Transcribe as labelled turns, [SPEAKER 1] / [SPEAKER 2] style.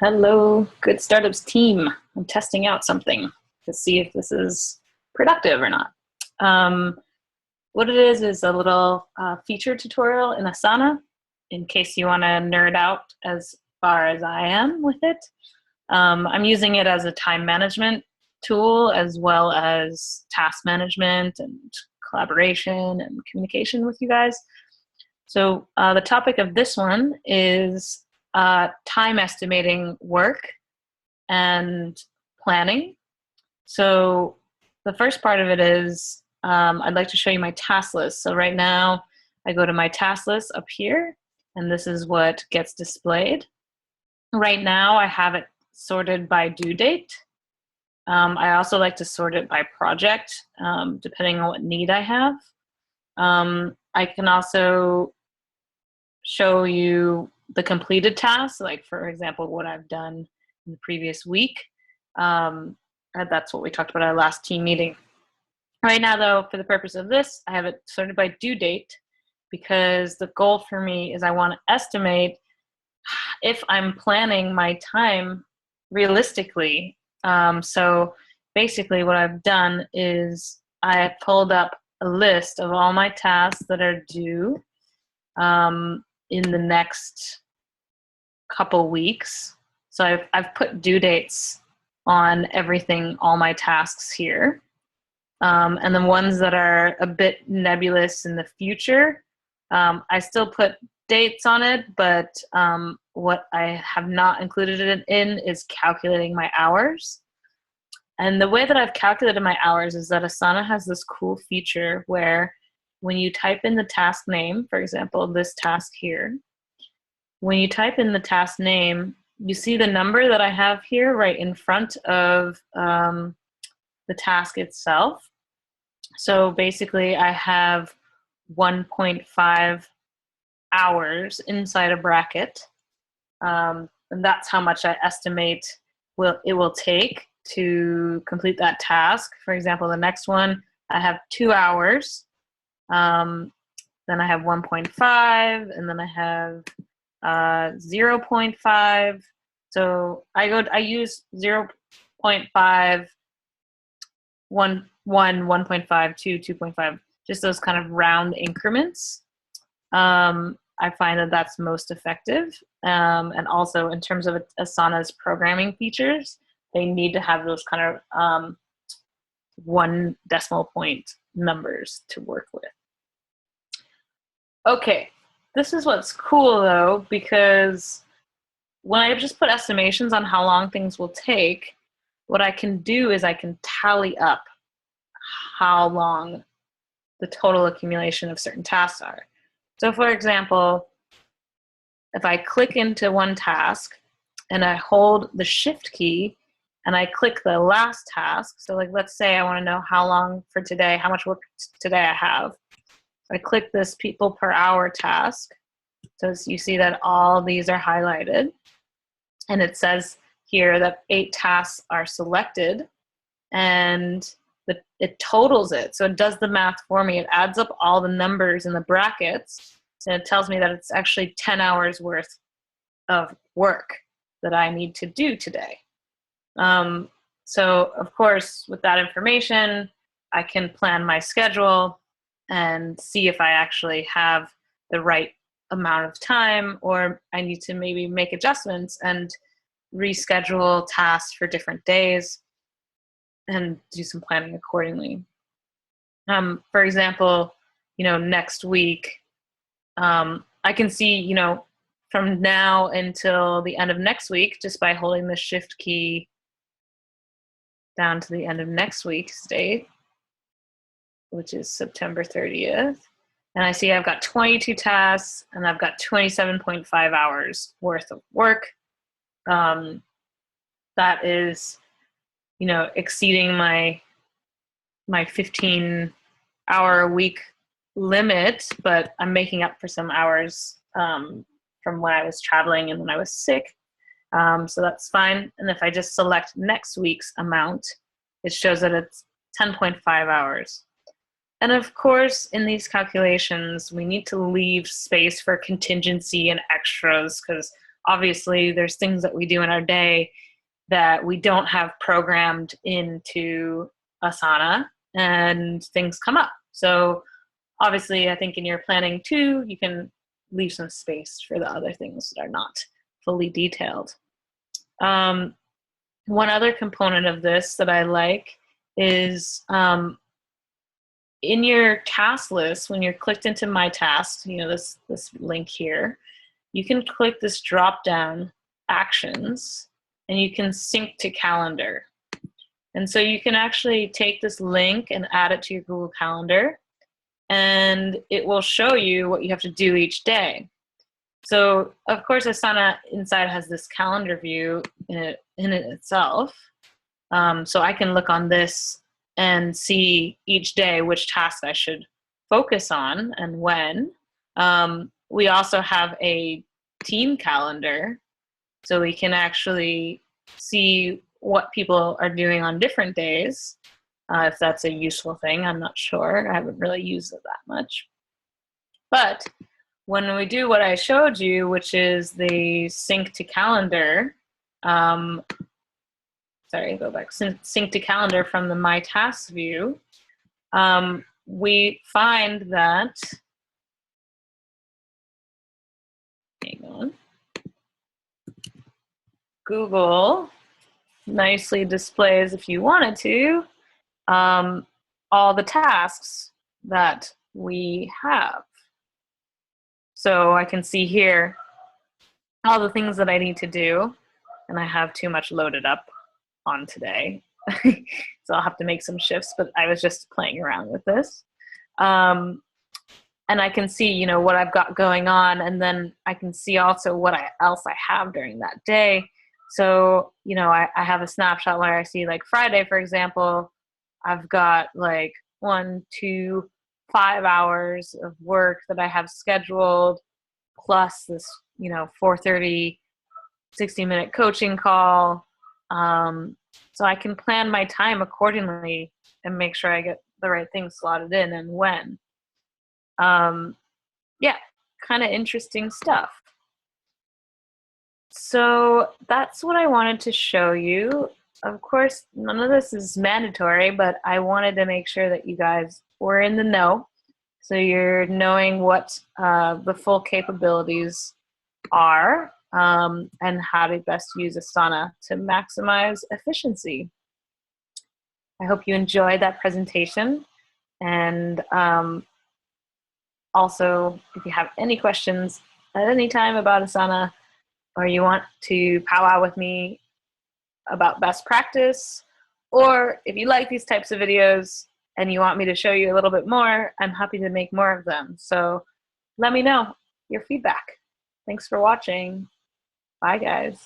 [SPEAKER 1] Hello, Good Startups team. I'm testing out something to see if this is productive or not. Um, what it is a little feature tutorial in Asana, in case you want to nerd out as far as I am with it. I'm using it as a time management tool as well as task management and collaboration and communication with you guys. So the topic of this one is time estimating work and planning. So the first part of it is I'd like to show you my task list. So right now I go to my task list up here, and this is what gets displayed. Right now I have it sorted by due date. I also like to sort it by project, depending on what need I have. I can also show you the completed tasks, like for example, what I've done in the previous week. That's what we talked about at our last team meeting. Right now though, for the purpose of this, I have it sorted by due date because the goal for me is I want to estimate if I'm planning my time realistically. So basically what I've done is I pulled up a list of all my tasks that are due in the next couple weeks. So I've put due dates on everything, all my tasks here. And the ones that are a bit nebulous in the future, I still put dates on it, but what I have not included it in is calculating my hours. And the way that I've calculated my hours is that Asana has this cool feature where when you type in the task name, for example, this task here, when you type in the task name, you see the number that I have here right in front of the task itself. So basically I have 1.5 hours inside a bracket. And that's how much I estimate it will take to complete that task. For example, the next one, I have 2 hours. Then I have 1.5, and then I have 0.5. So I use 0.5, 1, 1.5, 2, 2.5, just those kind of round increments. I find that that's most effective. And also in terms of Asana's programming features, they need to have those kind of 1 decimal point numbers to work with. Okay, this is what's cool though, because when I just put estimations on how long things will take, what I can do is I can tally up how long the total accumulation of certain tasks are. So for example, if I click into one task and I hold the shift key and I click the last task, so like let's say I want to know how long for today, how much work today I have. I click this people per hour task. So you see that all these are highlighted. And it says here that 8 tasks are selected, and it totals it. So it does the math for me. It adds up all the numbers in the brackets, and it tells me that it's actually 10 hours worth of work that I need to do today. So of course, with that information, I can plan my schedule and see if I actually have the right amount of time, or I need to maybe make adjustments and reschedule tasks for different days and do some planning accordingly. For example, next week, I can see, from now until the end of next week, just by holding the shift key down to the end of next week's date, which is September 30th. And I see I've got 22 tasks and I've got 27.5 hours worth of work. That is, exceeding my 15-hour a week limit, but I'm making up for some hours from when I was traveling and when I was sick. So that's fine. And if I just select next week's amount, it shows that it's 10.5 hours. And of course, in these calculations, we need to leave space for contingency and extras, because obviously there's things that we do in our day that we don't have programmed into Asana, and things come up. So obviously, I think in your planning too, you can leave some space for the other things that are not fully detailed. One other component of this that I like is in your task list, when you're clicked into My Tasks, this link here, you can click this drop down Actions, and you can sync to calendar. And so you can actually take this link and add it to your Google Calendar, and it will show you what you have to do each day. So of course, Asana inside has this calendar view in it itself. So I can look on this and see each day which task I should focus on and when. We also have a team calendar, so we can actually see what people are doing on different days. If that's a useful thing, I'm not sure. I haven't really used it that much. But when we do what I showed you, which is the sync to calendar, sync to calendar from the My Tasks view, we find that, hang on, Google nicely displays, if you wanted to, all the tasks that we have. So I can see here all the things that I need to do, and I have too much loaded up on today. So I'll have to make some shifts, but I was just playing around with this. And I can see, what I've got going on, and then I can see also what else I have during that day. So, I have a snapshot where I see, like, Friday, for example, I've got like 1, 2, 5 hours of work that I have scheduled, plus this, 4:30, 60-minute coaching call. So I can plan my time accordingly and make sure I get the right things slotted in and when. Yeah, kind of interesting stuff. So that's what I wanted to show you. Of course, none of this is mandatory, but I wanted to make sure that you guys were in the know. So you're knowing what the full capabilities are, and how to best use Asana to maximize efficiency. I hope you enjoyed that presentation. And also, if you have any questions at any time about Asana, or you want to powwow with me about best practice, or if you like these types of videos and you want me to show you a little bit more, I'm happy to make more of them. So let me know your feedback. Thanks for watching. Bye, guys.